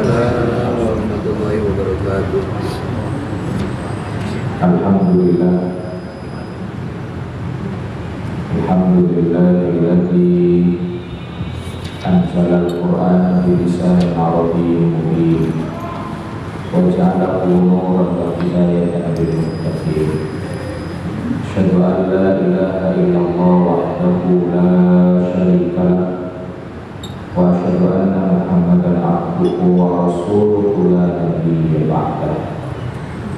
Waalaikumsalam warahmatullahi wabarakatuh. Alhamdulillah. Alhamdulillahilladzi anzala al-Qur'ana bi lisanin arabiyyin mubin wa ja'alahu nuran wa hidayatan lil muttaqin. Asyhadu an la ilaha illallah wahdahu la syarika lah wa asyhadu anna Muhammadan abduhu wa rasuluhu la nabiyya ba'dahu.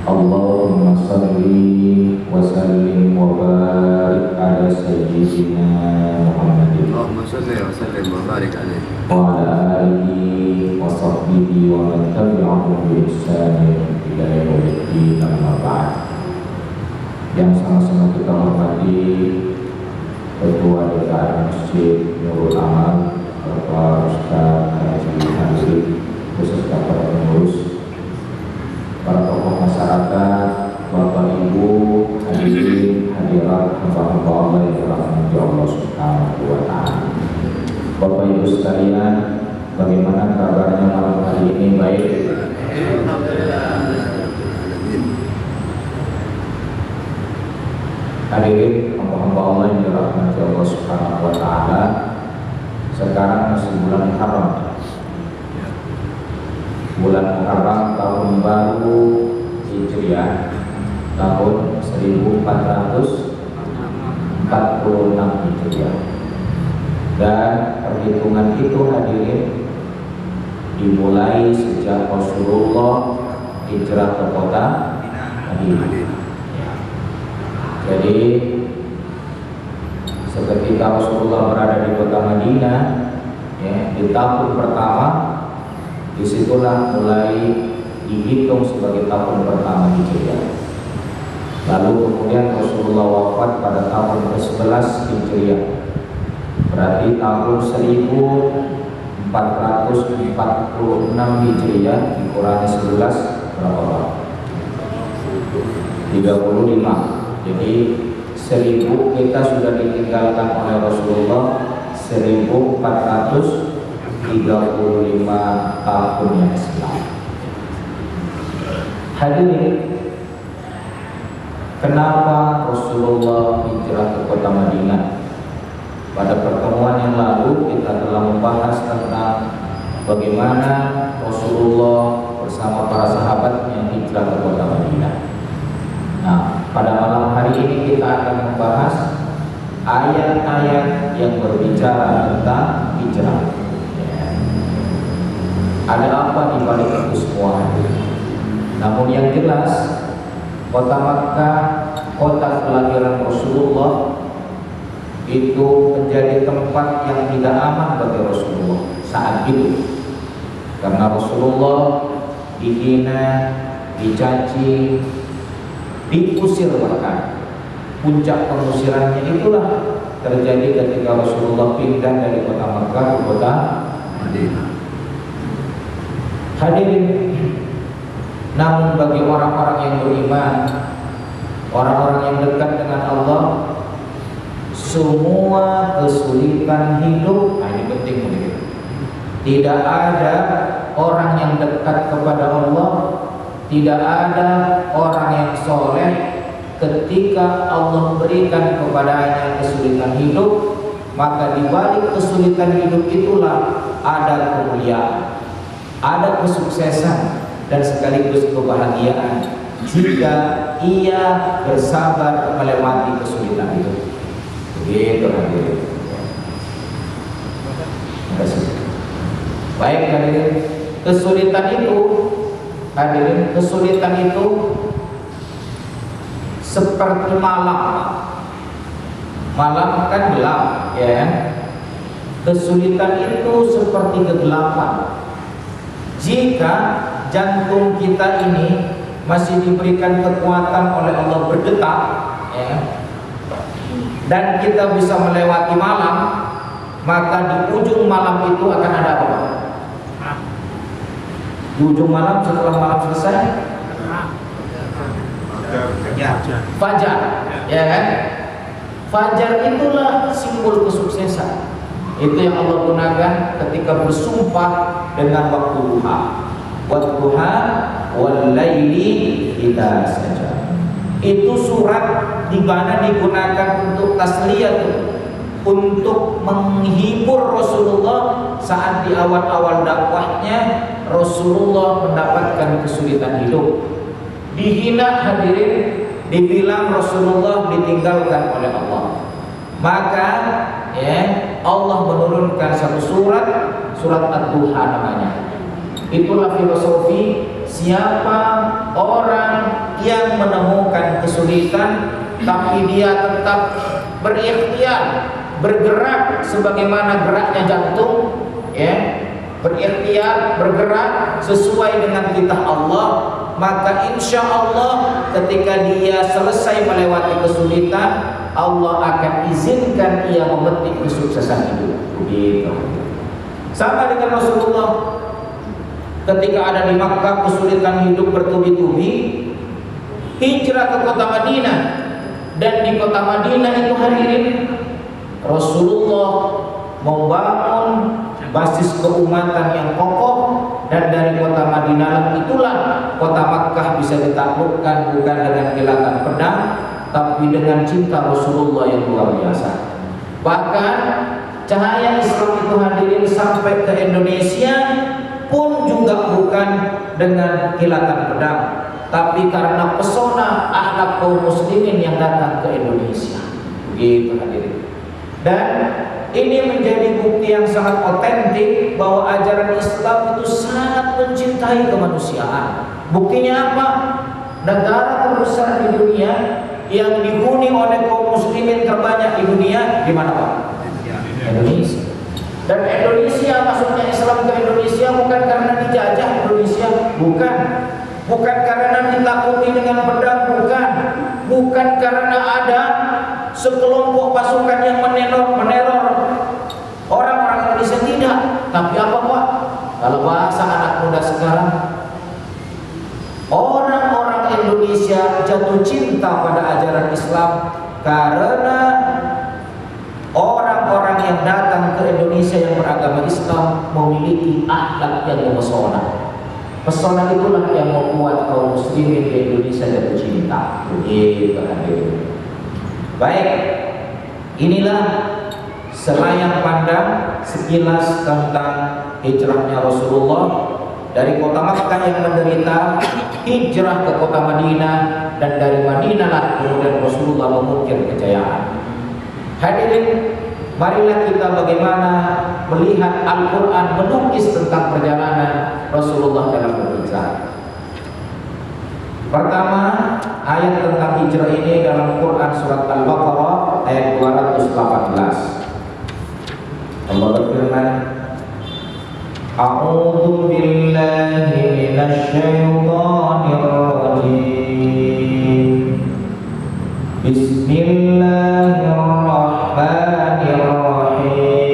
Allahumma salli wa sallim wa barik ala sayyidina Muhammadin Allahumma salli wa sallim wa barik alaihi wa ala alihi wa sahbihi wa man tabi'ahum bi ihsanin ila yaumiddin, amma ba'd. Yang sama-sama kita hormati Ketua DKM Masjid Nurul Amal, Bapak Ustaz Haji Hamzah, beserta para pengurus, para tokoh masyarakat, Bapak Ibu, hadirin hadirat hamba-hamba Allah yang dirahmati Allah Subhanahu wa taala. Bapak Ibu sekalian, bagaimana kabarnya malam hari ini? Baik. Hadirin hamba-hamba Allah yang dirahmati Allah Subhanahu wa taala, sekarang masih bulan Muharram. Bulan Muharram tahun baru Hijriah tahun 1446 Hijriah. Dan perhitungan itu hadirin dimulai sejak Rasulullah hijrah ke kota Madinah. Jadi seketika Rasulullah berada di kota Madinah, ya, di tahun pertama, disitulah mulai dihitung sebagai tahun pertama Hijriah. Lalu kemudian Rasulullah wafat pada tahun ke-11 Hijriah, berarti tahun 1446 Hijriah dikurangi 11 berapa? 35. Jadi 1000 kita sudah ditinggalkan oleh Rasulullah 1435 tahunnya Islam. Hadirin, kenapa Rasulullah hijrah ke kota Madinah? Pada pertemuan yang lalu kita telah membahas tentang bagaimana Rasulullah bersama para sahabatnya hijrah ke kota Madinah. Nah, pada malam hari ini kita akan membahas ayat-ayat yang berbicara tentang hijrah. Ada apa di balik itu semua? Namun yang jelas, kota Makkah, kota kelahiran Rasulullah, itu menjadi tempat yang tidak aman bagi Rasulullah saat itu. Karena Rasulullah dihina, dicaci, diusir, bahkan puncak pengusirannya itulah terjadi ketika Rasulullah pindah dari kota Makkah ke kota Madinah. Hadirin, namun bagi orang-orang yang beriman, orang-orang yang dekat dengan Allah, semua kesulitan hidup, nah ini penting begitu. Tidak ada orang yang dekat kepada Allah, tidak ada orang yang soleh ketika Allah berikan kepadanya kesulitan hidup, maka di balik kesulitan hidup itulah ada kemuliaan, ada kesuksesan, dan sekaligus kebahagiaan jika ia bersabar melewati kesulitan itu. Begitu hadirin. Terima kasih. Baik hadirin, kesulitan itu, hadirin, kesulitan itu seperti malam. Malam kan gelap, ya. Kesulitan itu seperti kegelapan. Jika jantung kita ini masih diberikan kekuatan oleh Allah berdetak, ya, dan kita bisa melewati malam, maka di ujung malam itu akan ada apa? Di ujung malam, setelah malam selesai, fajar, ya kan? Fajar itulah simbol kesuksesan. Itu yang Allah gunakan ketika bersumpah dengan waktu duha. wadduha wal laili idza saja. Itu surat di mana digunakan untuk tasliyah, untuk menghibur Rasulullah saat di awal-awal dakwahnya Rasulullah mendapatkan kesulitan hidup, dihina hadirin, dibilang Rasulullah ditinggalkan oleh Allah. Maka Allah menurunkan satu surat Ad-Duha namanya. Itulah filosofi, siapa orang yang menemukan kesulitan tapi dia tetap berikhtiar, bergerak sebagaimana geraknya jantung, berikhtiar, bergerak sesuai dengan titah Allah, maka insya Allah ketika dia selesai melewati kesulitan, Allah akan izinkan ia memetik kesuksesan hidup. Begitu. Sama dengan Rasulullah ketika ada di Makkah, kesulitan hidup bertubi-tubi, hijrah ke kota Madinah, dan di kota Madinah itu hadirin Rasulullah membangun basis keumatan yang kokoh, dan dari kota Madinah itulah kota Makkah bisa ditaklukkan bukan dengan kilatan pedang, tapi dengan cinta Rasulullah yang luar biasa. Bahkan cahaya Islam itu hadirin sampai ke Indonesia pun juga bukan dengan kilatan pedang, tapi karena pesona akhlak kaum muslimin yang datang ke Indonesia. Begitu hadirin. Dan ini menjadi bukti yang sangat otentik bahwa ajaran Islam itu sangat mencintai kemanusiaan. Buktinya apa? Negara terbesar di dunia yang dihuni oleh kaum muslimin terbanyak di dunia di mana Pak? Indonesia. Dan Indonesia, masuknya Islam ke Indonesia bukan karena dijajah Indonesia, bukan karena ditakuti dengan pedang, bukan karena ada sekelompok pasukan yang meneror orang-orang Indonesia, tidak. Tapi apa Pak? Kalau bahasa anak muda sekarang, orang-orang Indonesia jatuh cinta pada ajaran Islam karena orang-orang yang datang ke Indonesia yang beragama Islam memiliki akhlak yang memesona. Pesona itulah yang membuat kaum muslimin di Indonesia jatuh cinta. Begitu hadirin. Baik, inilah selayang pandang sekilas tentang hijrahnya Rasulullah dari kota Makkah yang menderita, hijrah ke kota Madinah, dan dari Madinah lah kemudian Rasulullah mengukir kejayaan. Hadirin, marilah kita bagaimana melihat Al-Quran menukis tentang perjalanan Rasulullah dalam berhijrah. Pertama, ayat tentang hijrah ini dalam Quran surat Al-Baqarah ayat 218. Allah berfirman, A'udzu billahi minasy syaithanir rajim. Bismillahirrahmanirrahim.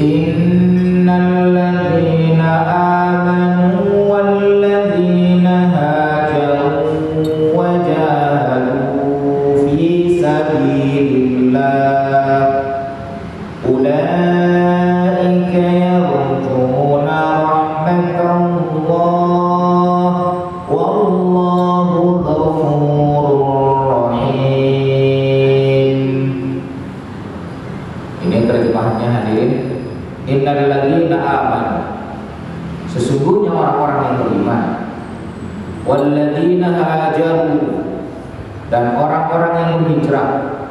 Innal ladzina amanu wal ladzina hajaru wa jahadu fi sabilillah ulaika yarjuna rahmatallah wallahu ghafurur rahim. Ini terjemahannya hadirin. Innal ladzina amanu, sesungguhnya orang-orang yang beriman, wal ladzina hajaru, dan orang-orang yang berhijrah,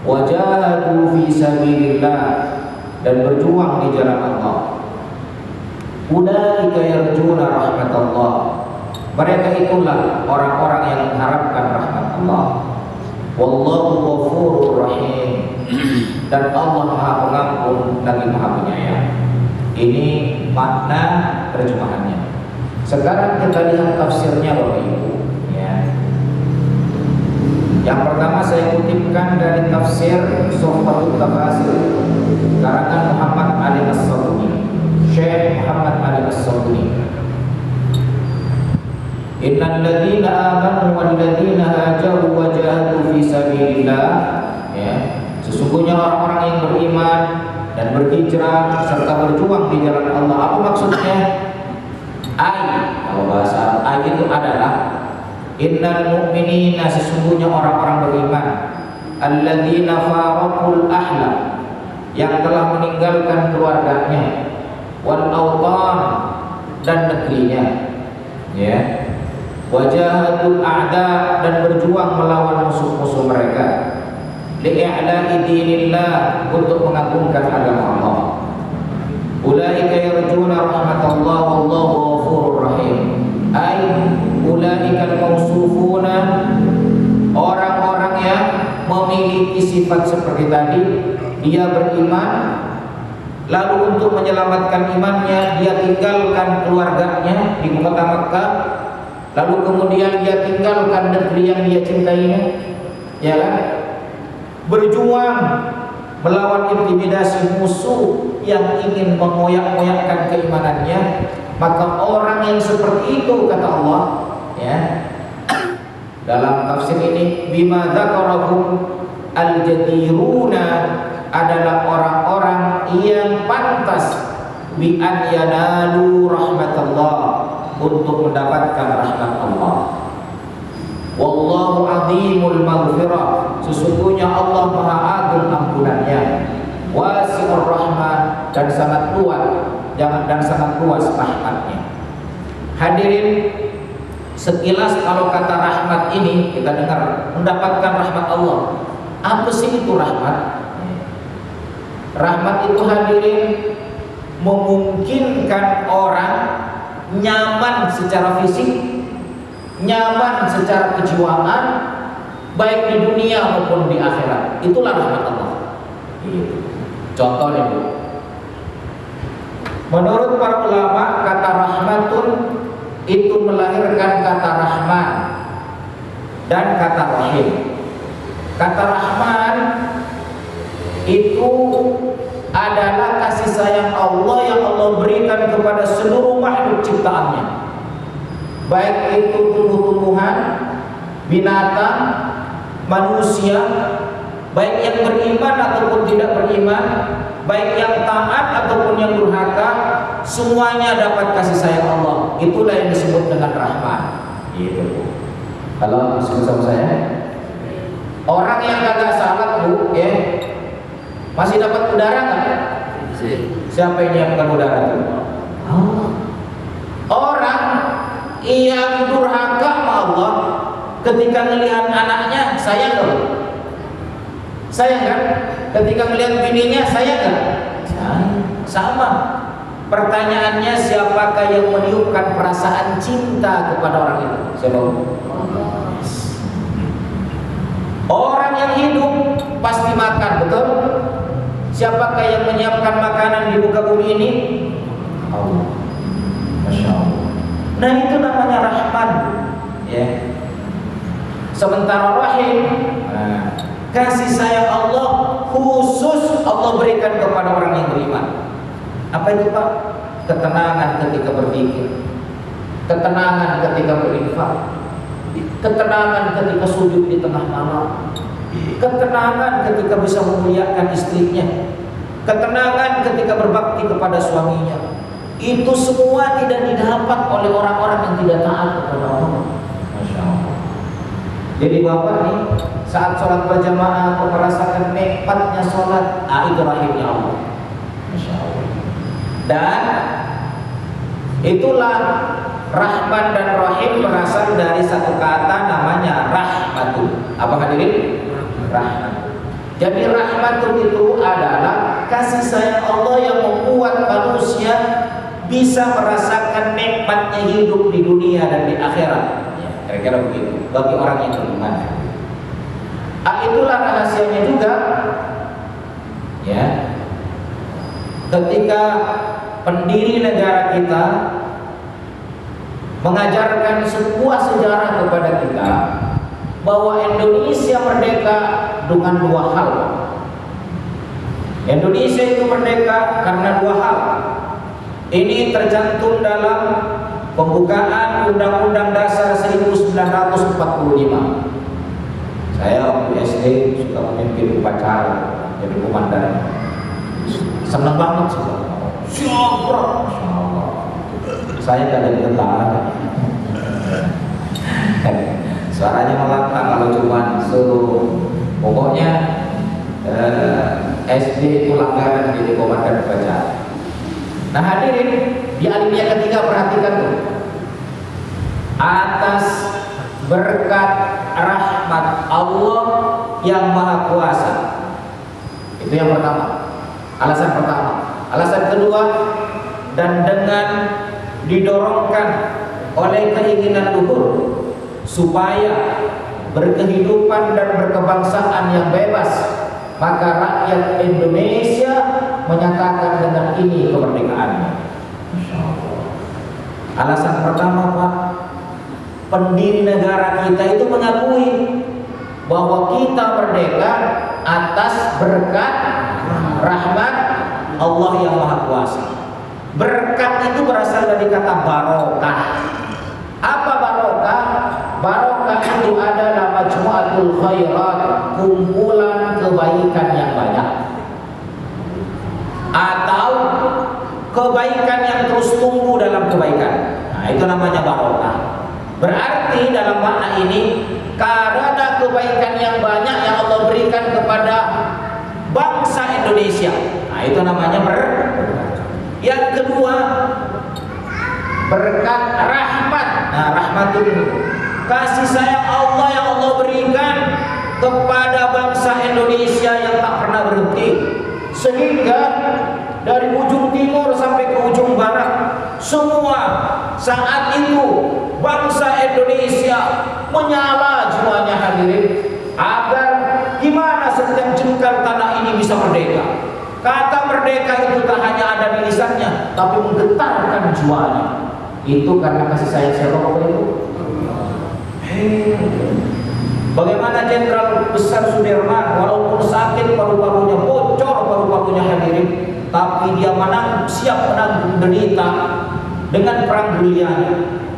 wajahadu fi sabilillah, dan berjuang di jalan Allah, ulaika yarjuna rahmatallah, mereka itulah orang-orang yang mengharapkan rahmat Allah. Wallahu ghafurur rahim, dan Allah Maha Pengampun lagi Maha Penyayang. Ini makna terjemahannya. Sekarang kita lihat tafsirnya Bapak Ibu, ya. Yang pertama saya kutipkan dari tafsir Suhbatut Tafasir karangan Muhammad Ali As-Sabuni, Syekh Muhammad Ali As-Sabuni. Innal ladzina amanu wal ladzina hajaru wa jahadu fi sabilillah, ya. Sesungguhnya orang-orang yang beriman dan berhijrah serta berjuang di jalan Allah. Apa maksudnya? Kalau bahasa itu adalah innal mu'minina, sesungguhnya orang-orang beriman, alladzina faraqul ahla, yang telah meninggalkan keluarganya, wal awtan, dan negerinya, ya, wajahadul a'da, dan berjuang melawan musuh-musuh mereka, li'i'la'i dinillah, untuk mengagungkan agama Allah. Ulaika yarjuna rahmatallah wallahu ghafurur rahim. Ai ulaika al-mausufuna, orang-orang yang memiliki sifat seperti tadi. Dia beriman, lalu untuk menyelamatkan imannya dia tinggalkan keluarganya di kota Makkah, lalu kemudian dia tinggalkan negeri yang dia cintainya, ya kan? Berjuang melawan intimidasi musuh yang ingin mengoyak-ngoyakkan keimanannya. Maka orang yang seperti itu, kata Allah, ya, dalam tafsir ini, bima dzakarahum al-jadiruna, adalah orang-orang yang pantas bi an yanalu rahmatullah, untuk mendapatkan rahmat Allah. Wallahu azimul maghfirah, sesungguhnya Allah maha agung ampunannya, wasi'ur rahmah, dan sangat luas, dan sangat luas rahmatnya. Hadirin, sekilas kalau kata rahmat ini kita dengar, mendapatkan rahmat Allah. Apa sih itu rahmat? Rahmat itu, hadirin, memungkinkan orang nyaman secara fisik, nyaman secara kejiwaan, baik di dunia maupun di akhirat. Itulah rahmat Allah. Contohnya, menurut para ulama, kata rahmatun itu melahirkan kata rahman dan kata rahim. Kata rahman itu adalah kasih sayang Allah yang Allah berikan kepada seluruh makhluk ciptaannya, baik itu tumbuh-tumbuhan, binatang, manusia, baik yang beriman ataupun tidak beriman, baik yang taat ataupun yang durhaka, semuanya dapat kasih sayang Allah. Itulah yang disebut dengan rahmat. Gitu. Kalau bersama saya, orang yang kagak salat, Bu, ya, masih dapat udara nggak? Siapa yang nyiapkan udara itu? Orang yang durhaka sama Allah, ketika melihat anaknya, sayang loh. Sayang kan? Ketika melihat bininya, sayang kan? Sama. Pertanyaannya, siapakah yang meniupkan perasaan cinta kepada orang itu? Siapa? Orang yang hidup pasti makan, betul? Siapakah yang menyiapkan makanan di muka bumi ini? Allah. Masya Allah. Nah, itu namanya rahman, ya. Sementara rahim, kasih sayang Allah khusus Allah berikan kepada orang yang beriman. Apa itu, Pak? Ketenangan ketika berpikir, ketenangan ketika berinfak, ketenangan ketika sujud di tengah malam, ketenangan ketika bisa memuliakan istrinya, ketenangan ketika berbakti kepada suaminya. Itu semua tidak didapat oleh orang-orang yang tidak taat kepada Allah. Masya Allah. Jadi Bapak nih, saat sholat berjamaah merasakan nikmatnya sholat, itu rahimnya Allah. Masya Allah. Dan itulah rahman dan rahim berasal dari satu kata namanya rahmatun. Apa hadirin? Rahmat. Jadi rahmatun itu adalah kasih sayang Allah yang membuat manusia bisa merasakan nikmatnya hidup di dunia dan di akhirat. Ya, kira-kira begitu bagi orang yang beriman. Itulah rahasianya juga, ya. Ketika pendiri negara kita mengajarkan sebuah sejarah kepada kita bahwa Indonesia merdeka dengan dua hal. Indonesia itu merdeka karena dua hal. Ini tercantum dalam pembukaan Undang-Undang Dasar 1945. Saya waktu SD suka memimpin upacara jadi komandan senang banget sih. Siapa? Masya Allah. Saya nggak jadi tentara. Suaranya melantang kalau cuma suruh. Pokoknya SD itu langganan jadi komandan upacara. Nah hadirin, di alinea ketiga perhatikan tuh. Atas berkat rahmat Allah yang Maha Kuasa. Itu yang pertama. Alasan pertama. Alasan kedua, dan dengan didorongkan oleh keinginan luhur supaya berkehidupan dan berkebangsaan yang bebas, maka rakyat Indonesia menyatakan dengan ini kemerdekaannya. Alasan pertama, Pak, pendiri negara kita itu mengakui bahwa kita merdeka atas berkat rahmat Allah yang Maha Kuasa. Berkat itu berasal dari kata barokah. Apa barokah? Barokah itu adalah majmu'atul khairat, kumpulan kebaikan yang banyak, atau kebaikan yang terus tumbuh dalam kebaikan. Nah, itu namanya barokah. Berarti dalam makna ini, karena kebaikan yang banyak yang Allah berikan kepada bangsa Indonesia, nah itu namanya berkah. Yang kedua, berkat rahmat. Nah, rahmat itu kasih sayang Allah yang Allah berikan kepada bangsa Indonesia yang tak pernah berhenti, sehingga dari ujung timur sampai ke ujung barat, semua saat itu bangsa Indonesia menyala jiwanya hadirin, agar gimana setiap jengkal tanah ini bisa merdeka. Kata merdeka itu tak hanya ada di lisannya, tapi menggetarkan jiwanya. Itu karena kasih sayang siapa itu? Bagaimana Jenderal Besar Sudirman, walaupun sakit paru-parunya, bocor paru-parunya hadirin, tapi dia siap menanggung derita dengan perang dunianya.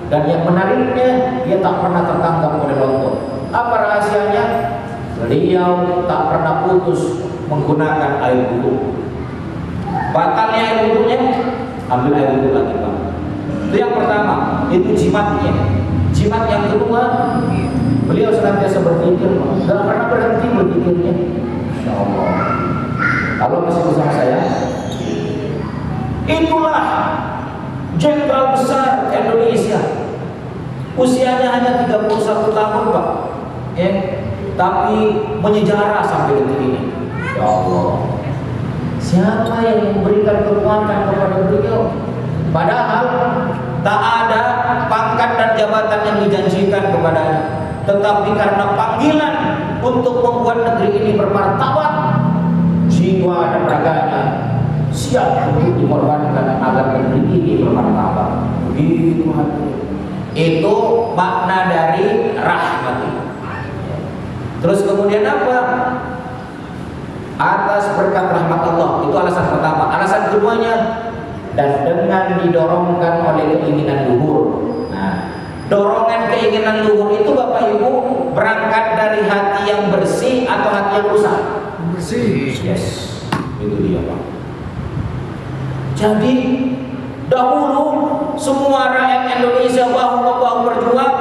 Dan yang menariknya, dia tak pernah tertangkap oleh lontong. Apa rahasianya? Beliau tak pernah putus menggunakan air wudhu. Batalnya air wudhunya, ambil air wudhu lagi, Pak. Itu yang pertama, itu jimatnya. Jimat yang kedua, beliau senantiasa berpikir, tidak pernah berhenti berpikirnya. Insya Allah. Kalau masih bersama saya, itulah Jenderal Besar Indonesia. Usianya hanya 31 tahun, Pak. Tapi menyejarah sampai detik ini. Ya Allah. Siapa yang memberikan kekuatan kepada beliau? Padahal tak ada pangkat dan jabatan yang dijanjikan kepadanya, tetapi karena panggilan untuk membuat negeri ini bermartabat, jiwa dan raganya siap untuk dikorbankan agar negeri ini bermartabat. Begitu hati. Itu makna dari rahmat. Terus kemudian apa? Atas berkat rahmat Allah. Itu alasan pertama. Alasan keduanya, dan dengan didorongkan oleh keinginan luhur. Nah, dorongan keinginan luhur itu Bapak Ibu berangkat dari hati yang bersih atau hati yang rusak? Bersih. Yes, itu dia, Pak. Jadi dahulu semua rakyat Indonesia bahu-bahu berjuang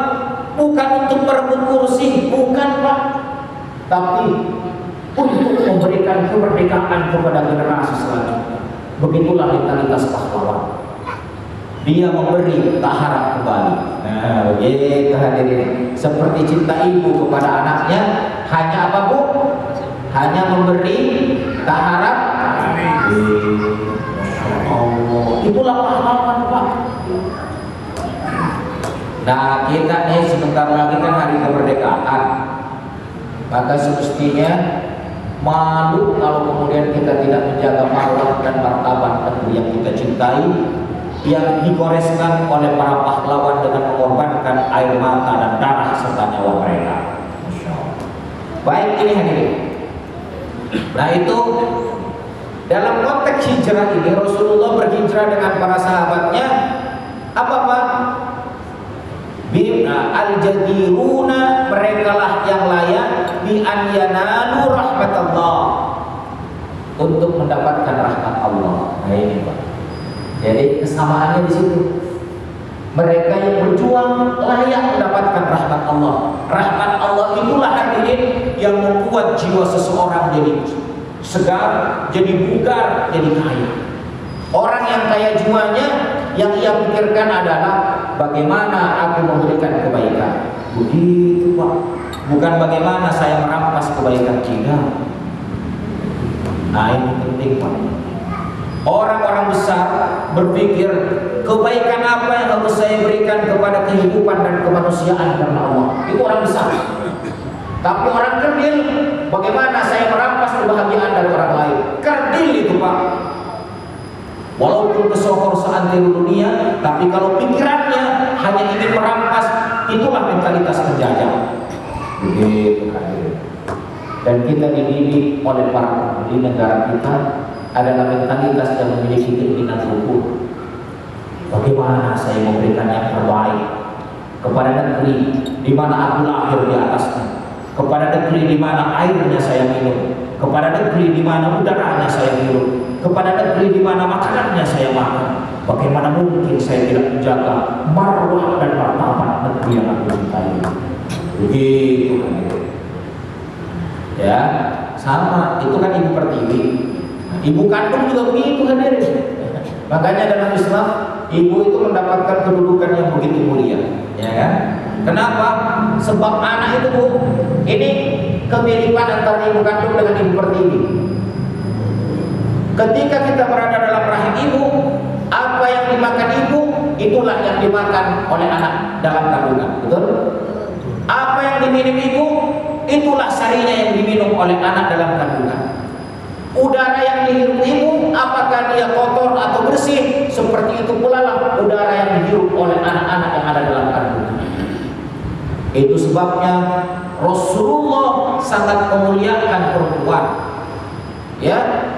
bukan untuk merebut kursi, bukan, Pak, tapi untuk memberikan kemerdekaan kepada generasi selanjutnya. Begitulah mentalitas pahlawan. Dia memberi, tak harap kembali. Nah, begitu hadirin. Seperti cinta ibu kepada anaknya, hanya apa, Bu? Hanya memberi, tak harap. Allah, itulah pahlawan, Pak. Nah, kita nih sebentar lagi kan hari kemerdekaan. Maka semestinya malu kalau kemudian kita tidak menjaga marwah dan martabat negeri yang kita cintai, yang digoreskan oleh para pahlawan dengan mengorbankan air mata dan darah serta nyawa mereka. Baik, ini hadirin. Nah, itu dalam konteks hijrah ini Rasulullah berhijrah dengan para sahabatnya. Apa, Pak? Al-jadiruna, merekalah yang layak bi an yanalu rahmat Allah, untuk mendapatkan rahmat Allah. Jadi kesamaannya di situ. Mereka yang berjuang layak mendapatkan rahmat Allah. Rahmat Allah itulah hadirin yang membuat jiwa seseorang jadi segar, jadi bugar, jadi kaya. Orang yang kaya jiwanya, yang ia pikirkan adalah bagaimana aku memberikan kebaikan. Begitu Pak. Bukan bagaimana saya merampas kebaikan kita. Nah ini penting Pak. Orang-orang besar berpikir kebaikan apa yang harus saya berikan kepada kehidupan dan kemanusiaan karena Allah. Itu orang besar. Tapi orang kerdil, bagaimana saya merampas kebahagiaan dari orang lain. Kerdil itu Pak. Walaupun kesohor seantero dunia, tapi kalau pikirannya hanya ingin merampas, itulah mentalitas penjajah. Begitu. Dan kita dididik oleh para di negara kita adalah mentalitas yang memiliki keinginan luhur. Bagaimana saya memberikan yang terbaik kepada negeri di mana aku lahir di atasnya, kepada negeri di mana airnya saya minum, kepada negeri di mana udaranya saya hirup, kepada negeri di mana makanannya saya makan. Bagaimana mungkin saya tidak menjaga marwah dan martabat negeri yang aku cintai? Begitu kan itu. Ya, sama. Itu kan ibu pertiwi. Ibu kandung juga begitu hadirin. Makanya dalam Islam ibu itu mendapatkan kedudukan yang begitu mulia, ya kan? Kenapa? Sebab anak itu Bu, ini kemiripan antara ibu kandung dengan ibu pertiwi. Ketika kita berada dalam rahim ibu, apa yang dimakan ibu itulah yang dimakan oleh anak dalam kandungan, betul? Apa yang diminum ibu itulah sarinya yang diminum oleh anak dalam kandungan. Udara yang dihirup ibu, apakah dia kotor atau bersih, seperti itu pula lah udara yang dihirup oleh anak-anak yang ada dalam kandungan. Itu sebabnya Rasulullah sangat memuliakan perempuan. Ya,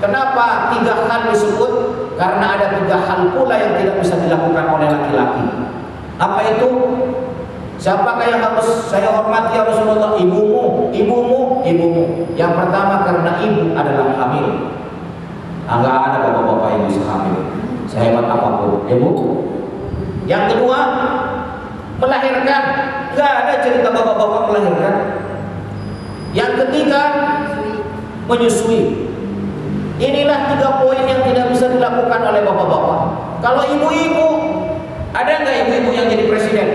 kenapa 3 hal disebut? Karena ada 3 hal pula yang tidak bisa dilakukan oleh laki-laki. Apa itu? Siapakah yang harus saya hormati ya Rasulullah? Ibumu, ibumu, ibumu. Yang pertama karena ibu adalah hamil. Enggak ada bapak-bapak yang bisa hamil, sehebat apapun, ya Bu. Yang kedua, melahirkan. Enggak ada cerita bapak-bapak melahirkan. Yang ketiga, menyusui. Inilah 3 poin yang tidak bisa dilakukan oleh bapak-bapak. Kalau ibu-ibu, ada nggak ibu-ibu yang jadi presiden?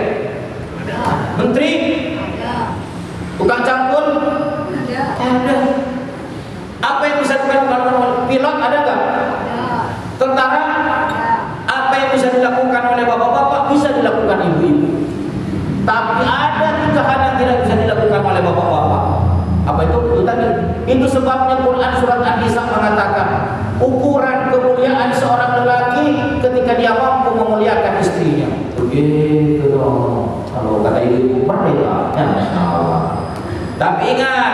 Menteri? Ada. Tukang cangkul? Ada. Apa yang bisa dilakukan oleh pilot? Ada nggak? Ada. Tentara? Ada. Apa yang bisa dilakukan oleh bapak-bapak? Bisa dilakukan ibu-ibu. Tapi ada 3 hal yang tidak bisa dilakukan oleh bapak-bapak. Apa itu? Itu tadi. Itu sebabnya Quran surat An-Nisa mengatakan ukuran kemuliaan seorang lelaki ketika dia mampu memuliakan istrinya. Begitu dong. Kalau kata ibu merdeka, ya Masya Allah. Tapi ingat,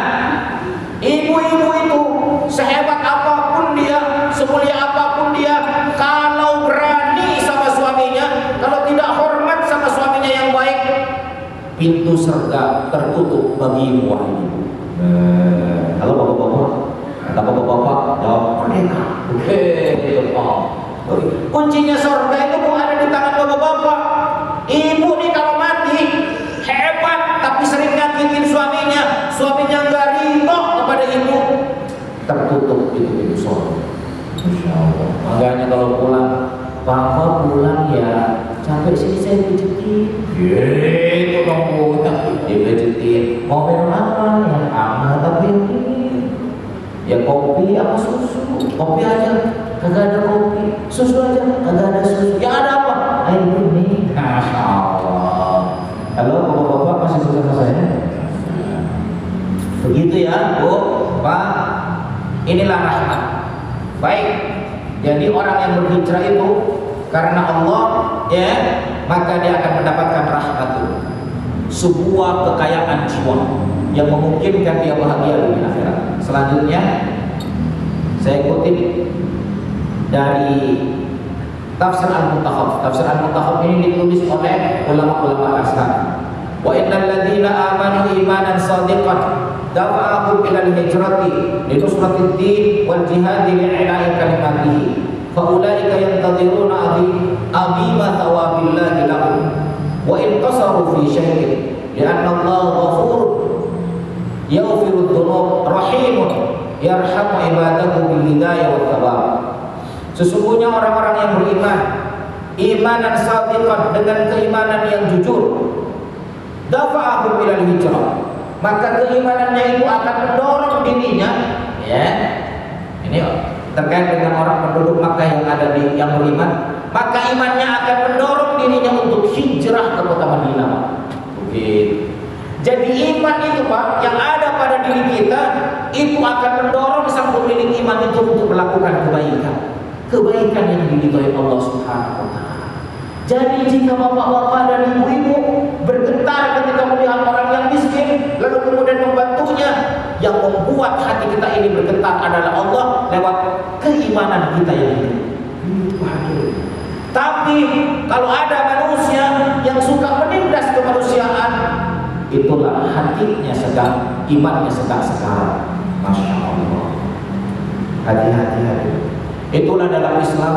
ibu-ibu itu sehebat apapun dia, semulia apapun dia, kalau berani sama suaminya, kalau tidak hormat sama suaminya yang baik, pintu surga tertutup bagimu wahai ibu. Kalau bapak-bapak, kata bapak-bapak jawab merdeka. Kuncinya surga itu bukan ada di tangan bapak-bapak. Ibu nih kalau mati hebat, tapi sering nyakitin suaminya, suaminya nggak ridho kepada ibu, tertutup itu pintu surga. Masya Allah. Makanya kalau pulang, papa pulang ya, sampai sini saya pijetin. Gitu dong Bu, dipijetin. Mau minum apa? Yang hangat tapi yang dingin. Ya kopi apa susu? Kopi aja, kagak ada kopi. Susu aja, kagak ada susu. Yang ada apa? Air bening. Masya Allah. Halo bapak-bapak, masih suka sama saya? Begitu ya Bu, Pak. Inilah rahmat. Baik. Jadi orang yang berhijrah itu karena Allah, ya, maka dia akan mendapatkan rahmat itu. Sebuah kekayaan jiwa yang memungkinkan dia bahagia di akhirat. Selanjutnya saya kutip dari Tafsir Al-Muntakhab. Tafsir Al-Muntakhab ini ditulis oleh ulama-ulama asal. Wa innal ladzina amanu imanan shadiqan dafa'ahum ila al-hijrati li nusratid din wal jihad li ila'i kalimatihi faulaika yantadhiruna azima thawabillahi lahum wa in qasaru fi syai'in li'anna Allah ghafur yaghfiru dzunub rahimun yarhamu ibadahu bil hidayah wa thawab. Sesungguhnya orang-orang yang beriman imanan sadiqan, dengan keimanan yang jujur, dafa'ahum ilal hijrah, maka keimanannya itu akan mendorong dirinya, ya. Ini terkait dengan orang penduduk Makkah yang beriman, maka imannya akan mendorong dirinya untuk hijrah ke kota Madinah. Begitu. Jadi iman itu, Pak, yang ada pada diri kita itu akan mendorong sang pemilik iman itu untuk melakukan kebaikan yang diridhoi Allah Subhanahu wa taala. Jadi jika bapak-bapak dan ibu-ibu bergetar ketika melihat orang yang miskin lalu kemudian membantunya, yang membuat hati kita ini bergetar adalah Allah lewat keimanan kita yang itu. Tapi kalau ada manusia yang suka menindas kemanusiaan, itulah hatinya sedang, imannya sedang sekarat. Masya Allah. Hati-hati. Itulah dalam Islam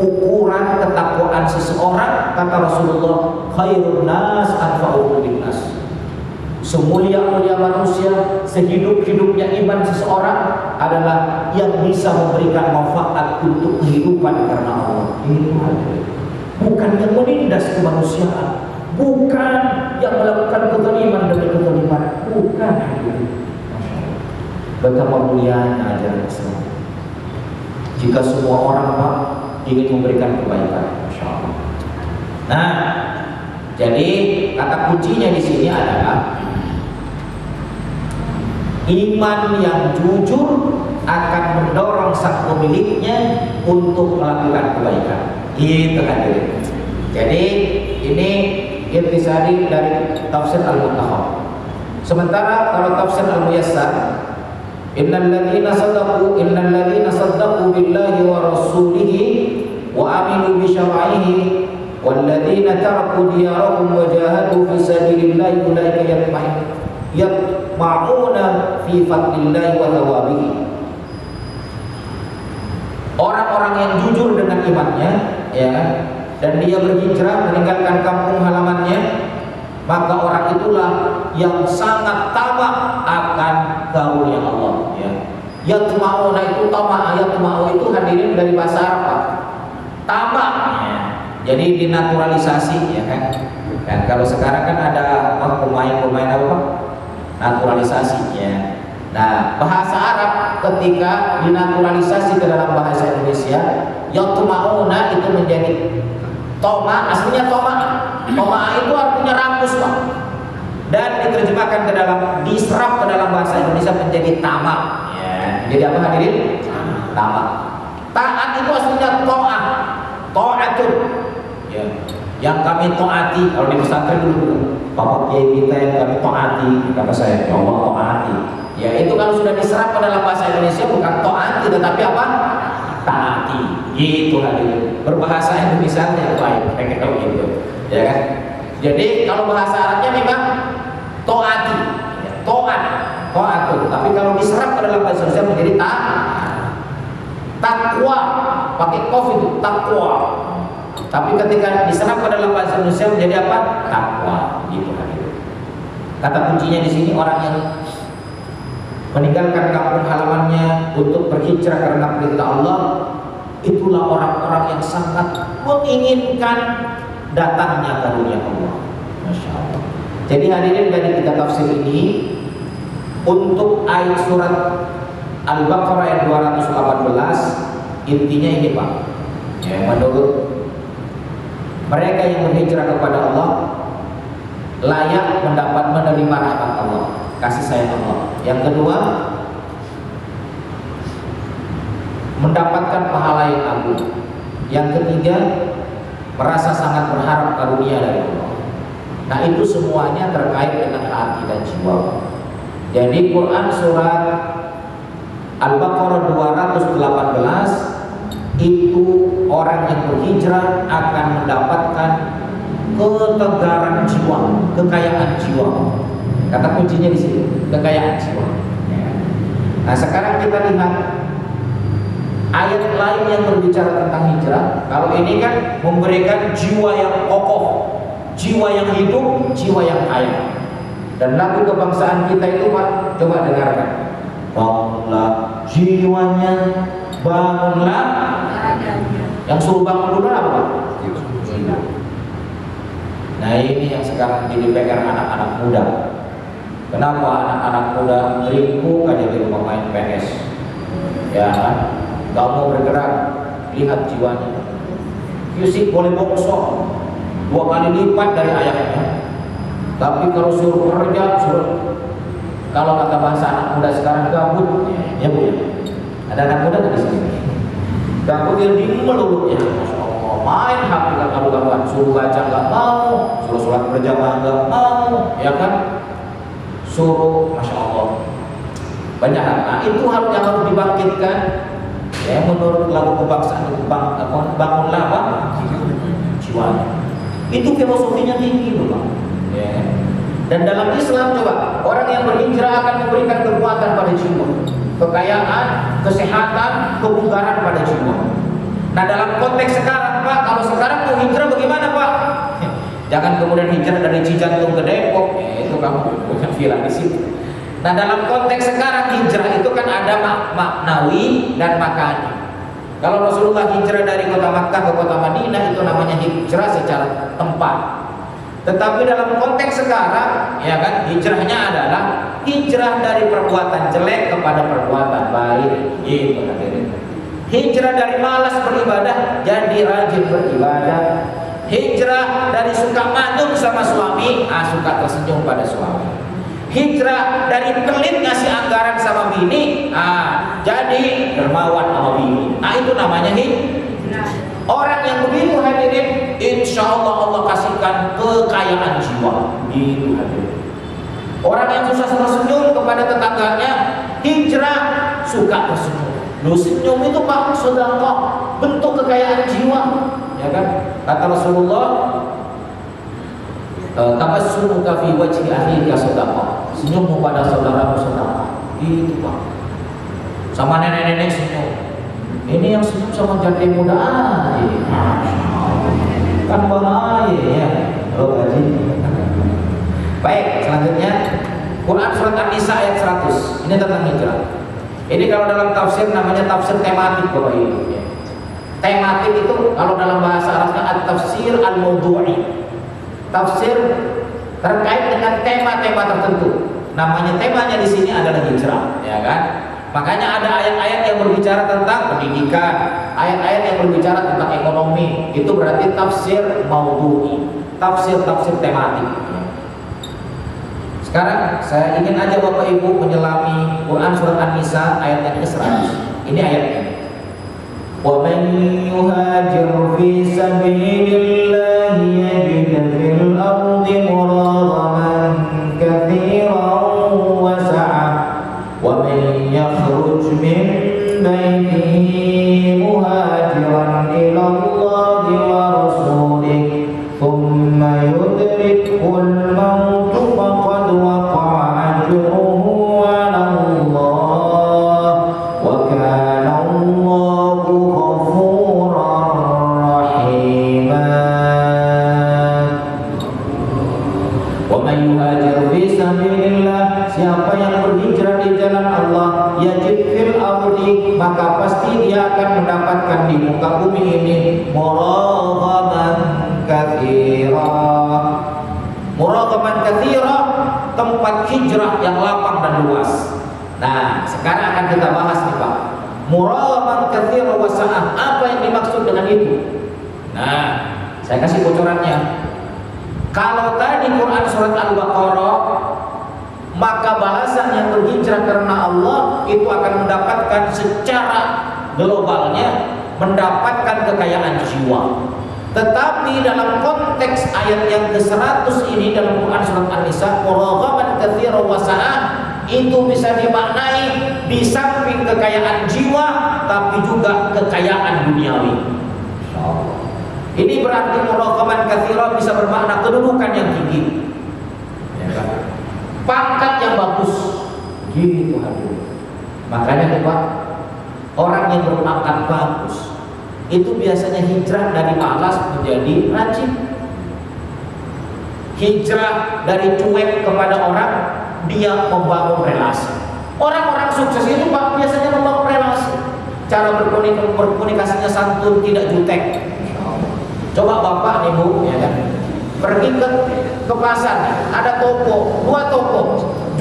ukuran ketakwaan seseorang, kata Rasulullah, khairun nas anfa'uhum linnas. Semulia-mulia manusia, sehidup-hidupnya iman seseorang adalah yang bisa memberikan manfaat untuk kehidupan karena Allah. Bukan yang menindas kemanusiaan, bukan yang melakukan kezaliman demi kezaliman, bukan. Betapa mulianya ajaran Islam. Jika semua orang, Pak, ingin memberikan kebaikan, Masya Allah. Nah, jadi kata kuncinya di sini adalah iman yang jujur akan mendorong sang pemiliknya untuk melakukan kebaikan. Itu hadirin. Jadi ini intisari dari tafsir Al-Muntakhab. Sementara kalau tafsir Al-Muyassar, innal ladzina saddaqu billahi wa rasulihi wa aminu bi syar'ihi wal ladzina taraku diyarahum wa jahadu fi sabilillahi ulaika yatma'una fi fadlillahi wa thawabihi. Orang-orang yang jujur dengan imannya, ya, dan dia berhijrah meninggalkan kampung halamannya, maka orang itulah yang sangat tamak akan karunia Allah, ya. Yatma'una itu tamak, yatma'u itu hadirin dari bahasa Arab, tamak, ya. Jadi dinaturalisasi, ya kan? Dan kalau sekarang kan ada pemain-pemain apa? Naturalisasi, ya. Nah, bahasa Arab ketika dinaturalisasi ke dalam bahasa Indonesia, yatma'una itu menjadi toma, aslinya toma. Toma itu artinya rakus, Pak. Dan diterjemahkan ke dalam, diserap ke dalam bahasa Indonesia menjadi tamak, ya. Jadi apa hadirin? Tamak. Taat itu aslinya to'ah, to'atun, ya. Yang kami to'ati, kalau di pesantren dulu, Bapak Kiai kita yang kami to'ati, kata saya, ya Allah to'ati. Ya itu kalau sudah diserap ke dalam bahasa Indonesia bukan to'ati, tetapi apa? Taati. Gitu hadirin. Berbahasa Indonesia yang baik, kayak gitu, ya kan? Jadi kalau bahasa Arabnya memang to'ati, ya, to'atun. Tapi kalau diserap ke dalam bahasa Indonesia menjadi takwa, pakai kof itu takwa. Tapi ketika diserap ke dalam bahasa Indonesia menjadi apa? Takwa. Gitu hadirin. Kata kuncinya di sini, orang yang meninggalkan kampung halamannya untuk berhijrah karena perintah Allah, itulah orang-orang yang sangat menginginkan datangnya karunia Allah. Masya Allah. Jadi hadirin, dari tiga tafsir ini, untuk ayat surat Al-Baqarah ayat 218, intinya ini, Pak, ya, menurut mereka yang berhijrah kepada Allah layak mendapat menerima rahmat Allah, kasih sayang Allah. Yang kedua, mendapatkan pahala yang agung. Yang ketiga, merasa sangat berharap karunia dari Allah. Nah, itu semuanya terkait dengan hati dan jiwa. Jadi Quran surat Al-Baqarah 218 itu orang yang berhijrah akan mendapatkan ketegaran jiwa, kekayaan jiwa. Kata kuncinya di sini, kekayaan jiwa. Nah, sekarang kita lihat Ayat lain yang berbicara tentang hijrah, kalau ini kan memberikan jiwa yang kokoh, jiwa yang hidup, jiwa yang kaya. Dan lagu kebangsaan kita itu Pak, coba dengarkan. Bangunlah jiwanya, bangunlah. Yang suruh bangun dulu apa Pak? Jiwa. Nah ini yang sekarang jadi PR anak-anak muda. Kenapa anak-anak muda ringkuk aja di rumah main PS? Ya kan? Gak mau bergerak, lihat jiwanya. Fisik boleh bongsor 2 kali lipat dari ayahnya, tapi kalau suruh kerja, kalau kata bahasa anak muda sekarang gabut, ya Bu. Ada anak muda nggak di sini? Gabut yang di melulu ya, Masya Allah. Main HP nggak karu-karuan, suruh baca nggak mau, suruh sholat berjamaah nggak mau, ya kan? Suruh, Masya Allah. Banyak hal. Nah itu hal yang harus dibangkitkan. Ya, menurut lagu kebangsaan itu bangunlah apa? Jiwanya. Itu filosofinya tinggi loh Pak. Ya. Dan dalam Islam coba orang yang berhijrah akan memberikan kekuatan pada jiwa, kekayaan, kesehatan, kebugaran pada jiwa. Nah dalam konteks sekarang Pak, kalau sekarang mau hijrah bagaimana Pak? Jangan kemudian hijrah dari Cijantung ke Depok, itu kamu bukan villa di situ. Nah dalam konteks sekarang hijrah itu kan ada maknawi dan makani. Kalau Rasulullah hijrah dari kota Makkah ke kota Madinah itu namanya hijrah secara tempat. Tetapi dalam konteks sekarang ya kan hijrahnya adalah hijrah dari perbuatan jelek kepada perbuatan baik. Itu hadirin. Hijrah dari malas beribadah jadi rajin beribadah. Hijrah dari suka madung sama suami, suka tersenyum pada suami. Hijrah dari pelit ngasih anggaran sama bini, jadi dermawan sama bini. Nah itu namanya hijrah. Orang yang begitu hadirin, insya Allah Allah kasihkan kekayaan jiwa. Itu hadirin. Orang yang susah tersenyum kepada tetangganya, hijrah suka tersenyum. Lu senyum itu Pak sedekah, bentuk kekayaan jiwa, ya kan? Kata Rasulullah, tabassumuka fi wajhi akhika sedekah. Senyummu pada saudaramu sedekah. Itu Pak. Sama nenek-nenek senyum. Ini yang senyum sama janda muda kan bahaya ya. Baik, selanjutnya Quran surat An-Nisa ayat 100. Ini tentang hijrah. Ini kalau dalam tafsir namanya tafsir tematik Bapak Ibu. Tematik itu kalau dalam bahasa Arabnya at-tafsir al-mawdu'i. Tafsir terkait dengan tema-tema tertentu. Namanya temanya di sini adalah hijrah, ya kan? Makanya ada ayat-ayat yang berbicara tentang pendidikan, ayat-ayat yang berbicara tentang ekonomi. Itu berarti tafsir maudu'i, tafsir tematik. Sekarang saya ingin aja Bapak Ibu menyelami Quran surat An-Nisa ayat yang ke-100. Ini ayatnya. Wa man yuhajir fi sabilillahi yajid fil ardi muragaman katsiran wa sa'ah wa man yakhruj min baitihi muhajiran ila Allah wa rasulih thumma yudrikul maut faqad waqa'a ajruhu 'ala Allah wa kana Allahu ghafuran rahima. Wa man yuhajir fi sabilillah, siapa yang berhijrah di jalan Allah, yajid fil ardi, maka pasti dia akan mendapatkan di muka bumi ini muraghaman katsira. Muraghaman katsira, tempat hijrah yang lapang dan luas. Nah, sekarang akan kita bahas nih Pak. Muraghaman katsira wa sa'ah, apa yang dimaksud dengan itu? Nah, saya kasih bocorannya. Kalau tadi Quran surat Al-Baqarah, maka balasan yang berhijrah karena Allah itu akan mendapatkan secara globalnya mendapatkan kekayaan jiwa. Tetapi dalam konteks ayat yang ke-100 ini dalam Quran surat An-Nisa, muraghaman katsira wa sa'ah, itu bisa dimaknai di samping kekayaan jiwa tapi juga kekayaan duniawi. Ini berarti muraghaman katsira bisa bermakna kedudukan yang tinggi, ya kan? Pangkat yang bagus, gitu hadirin. Makanya Pak, orang yang berbakat bagus, itu biasanya hijrah dari malas menjadi rajin. Hijrah dari cuek kepada orang, dia membangun relasi. Orang-orang sukses itu biasanya membangun relasi. Cara berkomunikasinya santun, tidak jutek. Coba bapak nih bu, ya kan, pergi ke pasar, ada toko, 2 toko,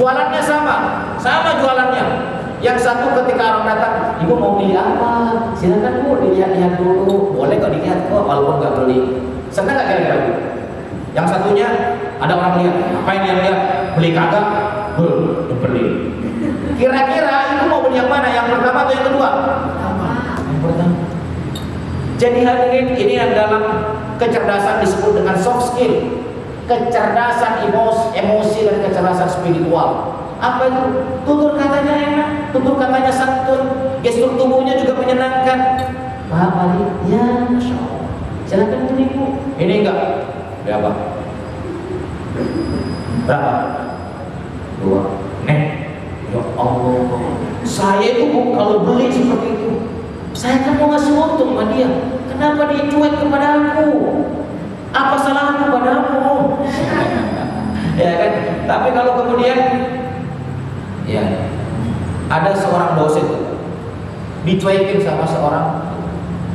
jualannya sama jualannya. Yang satu ketika orang datang, ibu mau beli apa? Silakan bu, dilihat-lihat dulu. Boleh kok dilihat kok, walaupun nggak beli. Senang nggak kira-kira bu? Yang satunya ada orang lihat, apa yang lihat? Beli kagak? Beli. Kira-kira itu mau beli yang mana? Yang pertama atau yang kedua? Yang pertama. Jadi hadirin, ini yang dalam kecerdasan disebut dengan soft skill, kecerdasan emosi dan kecerdasan spiritual. Apa itu? Tutur katanya enak, tutur katanya santun, gestur tubuhnya juga menyenangkan. Paham Ali? Ya, Masya Allah. Silakan beli bu. Ini enggak? Berapa? Berapa? 2. Ya Allah. Saya itu bu, kalau beli seperti itu, saya kan mau ngasih untung sama dia. Kenapa dia cuek kepada aku? Apa salahku padamu? Ya kan? Tapi kalau kemudian ya ada seorang dosen dicuekin sama seorang,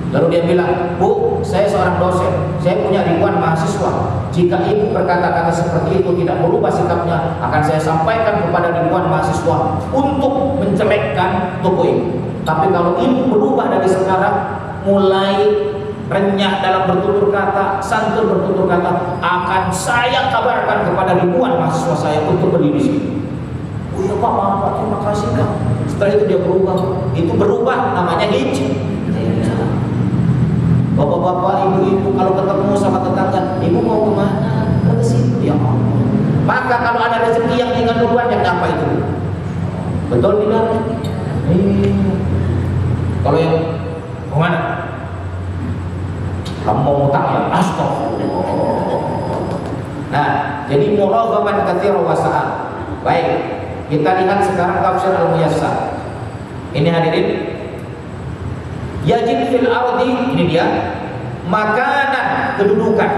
lalu dia bilang, bu, saya seorang dosen, saya punya ribuan mahasiswa. Jika ibu berkata-kata seperti itu tidak berubah sikapnya, akan saya sampaikan kepada ribuan mahasiswa untuk menjelekkan toko ibu. Tapi kalau ibu berubah dari sekarang, mulai renyah dalam bertutur kata, santun bertutur kata, akan saya kabarkan kepada ribuan mahasiswa saya untuk berdiri di sini. Oh ya Pak, maaf Pak, terima kasih Pak. Setelah itu dia berubah. Itu berubah namanya hijrah. Bapak-bapak, ibu-ibu kalau ketemu sama tetangga, ibu mau kemana? Ke situ ya Allah. Maka kalau ada rezeki yang ingat duluan, yang apa itu? Betul tidak? Kalau yang kemana? Kamu mau ngutang ya? Astagfirullah. Nah, jadi muraghaban katsira wa sa'al. Baik, kita lihat sekarang tafsir Al-Muyassar. Ini hadirin, yajid fil ardi, ini dia, makanan, kedudukan,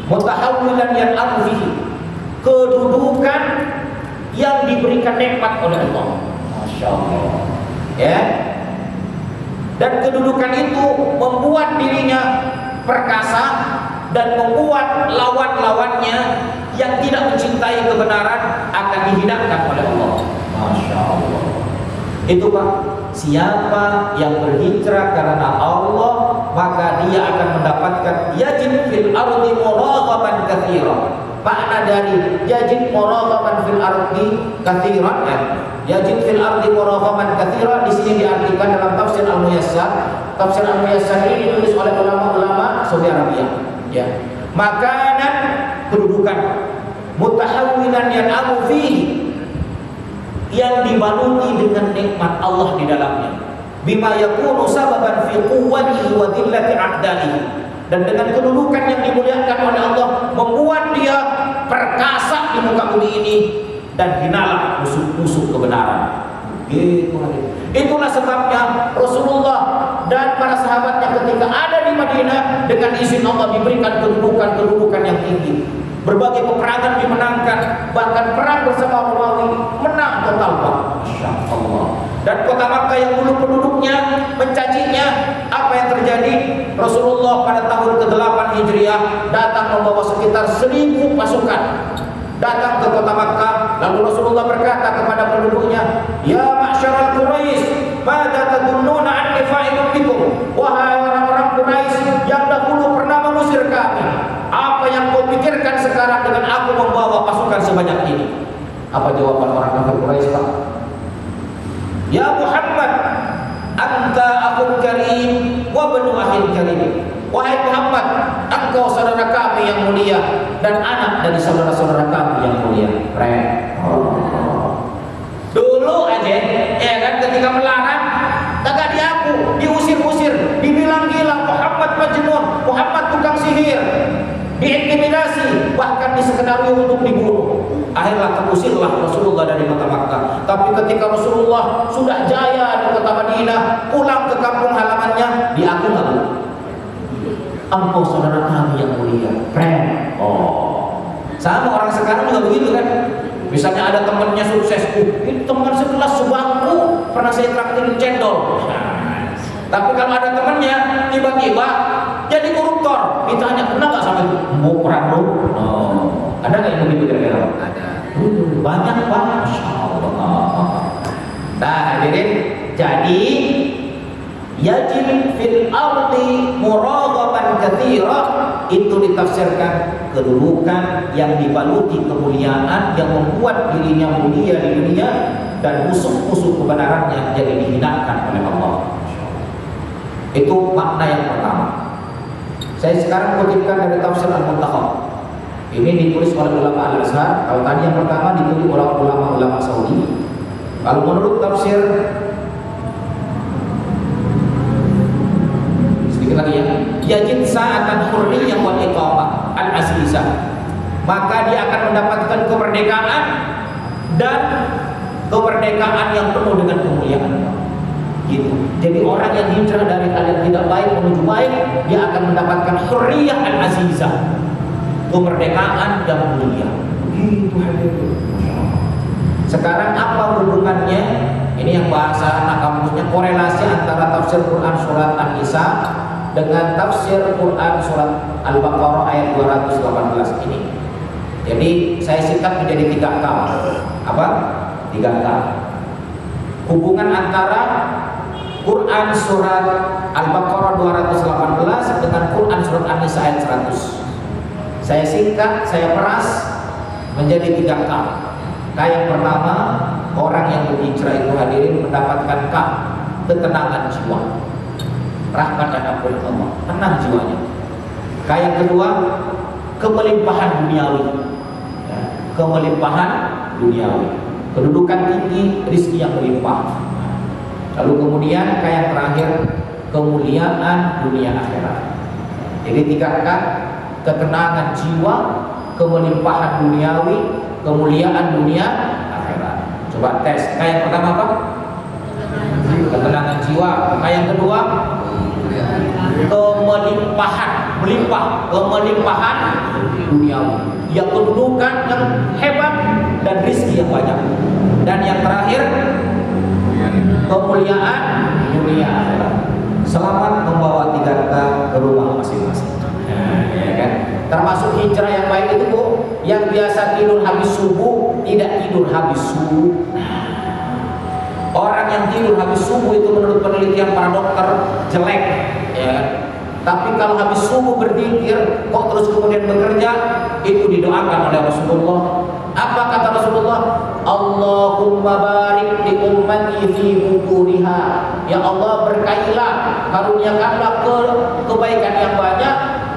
mutahawwilan yan'amu fihi, kedudukan yang diberikan nikmat oleh Allah. Masya Allah. Ya. Dan kedudukan itu membuat dirinya perkasa dan membuat lawan-lawannya yang tidak mencintai kebenaran akan dihinakan oleh Allah. Masya Allah. Itu Pak, siapa yang berhijrah karena Allah, maka dia akan mendapatkan yajid fil ardi muraghaban katsiran. Makna dari yajid muraghaban fil ardi katsiran, yajid fil ardi muraghaban katsiran di sini diartikan dalam tafsir Al-Muyassar. Tafsir Al-Muyassar ini ditulis oleh ulama-ulama Saudi Arabia. Ya. Makanan, kedudukan, mutahawwilan yan'amu fihi, yang dibaluti dengan nikmat Allah di dalamnya, bima yakunu sababan fi quwwatihi wa dhillati a'daihi, dan dengan kedudukan yang dimuliakan oleh Allah membuat dia perkasa di muka bumi ini dan hinalah musuh-musuh kebenaran. Gitu. Itulah sebabnya Rasulullah dan para sahabatnya ketika ada di Madinah dengan izin Allah diberikan kedudukan yang tinggi. Berbagai peperangan dimenangkan, bahkan perang bersama Romawi menang total Pak. Masya Allah. Dan kota Makkah yang dulu penduduknya mencacinya, apa yang terjadi? Rasulullah pada tahun ke-8 Hijriah datang membawa sekitar 1000 pasukan datang ke kota Makkah. Lalu Rasulullah berkata kepada penduduknya, ya ma'syaral Quraisy, madza tadunnuna anni fa'ilun bikum? Wahai orang-orang Quraisy yang dahulu pernah mengusir kami, apa yang kau pikirkan sekarang dengan aku membawa pasukan sebanyak ini? Apa jawaban orang kafir Quraisy Pak? Ya Muhammad, anta akhun karim wa banu akhil karim. Wahai Muhammad, engkau saudara kami yang mulia dan anak dari saudara-saudara kami yang mulia. Dulu aja, ya kan, ketika melarang, kagak diaku, diusir-usir, dibilang gila, Muhammad majnun, Muhammad tukang sihir, diintimidasi, bahkan diskenario untuk dibunuh. Akhirnya terusirlah Rasulullah dari kota Makkah. Tapi ketika Rasulullah sudah jaya di kota Madinah, pulang ke ke kampung halamannya, diaku nggak Bu? Engkau saudara kami yang mulia, keren. Oh, sama orang sekarang juga begitu kan. Misalnya ada temannya sukses, ini teman sekelas sebangku, pernah saya traktirin cendol. Tapi kalau ada temannya tiba-tiba jadi koruptor, ditanya pernah nggak sampai mau perang lu? Oh, ada nggak yang begitu kira-kira? Ada. Banyak banget, Masya Allah. Nah, jadi yajib fil ardi muraghaban katsira itu ditafsirkan kedudukan yang dibaluti kemuliaan yang membuat dirinya mulia di dunia dan musuh-musuh kebenarannya jadi dihinakan oleh Allah. Itu makna yang pertama. Saya sekarang kutipkan dari tafsir Al-Muntakhab. Ini ditulis oleh ulama Al-Azhar. Kalau tadi yang pertama ditulis oleh ulama Saudi. Kalau menurut tafsir lagi ya, yajid sa'atan hurriyah wal iqamah al-azizah, maka dia akan mendapatkan kemerdekaan dan kemerdekaan yang penuh dengan kemuliaan. Gitu. Jadi orang yang hijrah dari hal yang tidak baik menuju baik, dia akan mendapatkan hurriyah al-azizah, kemerdekaan yang mulia. Gitu hadirin. Sekarang apa hubungannya? Ini yang bahasa anak kampusnya, korelasi antara tafsir Quran surat An-Nisa dengan tafsir Quran surat Al-Baqarah ayat 218 ini. Jadi saya singkat menjadi 3K. Apa? 3K. Hubungan antara Quran surat Al-Baqarah 218 dengan Quran surat An-Nisa ayat 100. Saya singkat, saya peras menjadi 3K. K yang pertama, orang yang berhijrah itu hadirin mendapatkan K, ketenangan jiwa, rahmat dan ampun Allah, tenang jiwanya. Yang kedua, kemelimpahan duniawi, ya, kemelimpahan duniawi, kedudukan tinggi, rezeki yang melimpah. Lalu kemudian yang terakhir, kemuliaan dunia akhirat. Jadi 3K, ketenangan jiwa, kemelimpahan duniawi, kemuliaan dunia akhirat. Coba tes. Yang pertama apa? Ketenangan jiwa. Yang kedua, kemelimpahan, kemelimpahan duniawi, yang kedudukan yang hebat dan rezeki yang banyak. Dan yang terakhir, kemuliaan dunia akhirat. Selamat membawa 3K ke rumah masing-masing. Ya kan? Termasuk hijrah yang baik itu Bu, yang biasa tidur habis subuh tidak tidur habis subuh. Orang yang tidur habis subuh itu menurut penelitian para dokter jelek, ya. Tapi kalau habis subuh berzikir kok terus kemudian bekerja, itu didoakan oleh Rasulullah. Apa kata Rasulullah? Allahumma barik li ummati fi bukuriha. Ya Allah, berkailah, karuniakanlah kebaikan yang banyak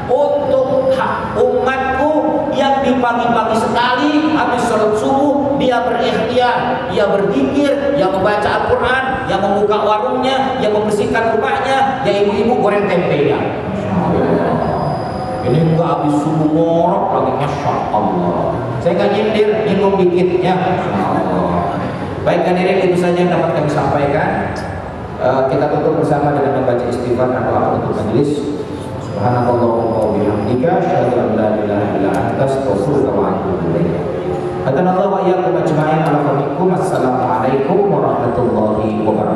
untuk umatku yang di pagi-pagi sekali habis sholat subuh dia berikhtiar, dia berzikir, dia membaca Al-Quran, yang membuka warungnya, yang membersihkan rumahnya, ya ibu-ibu goreng tempe ya. Ini enggak habis subuh ngorok lagi, Masya Allah. Saya nggak nyindir, nyinggung dikit ya. Baik hadirin, itu saja yang dapat kami sampaikan. Kita tutup bersama dengan membaca istighfar dan doa untuk majelis. Subhanallahumma wa bihamdika asyhadu an la ilaha illa anta astaghfiruka wa atubu ilaik. Hadanallahu wa iyyakum ajma'in ala qaumikum. Assalamualaikum warahmatullahi wabarakatuh.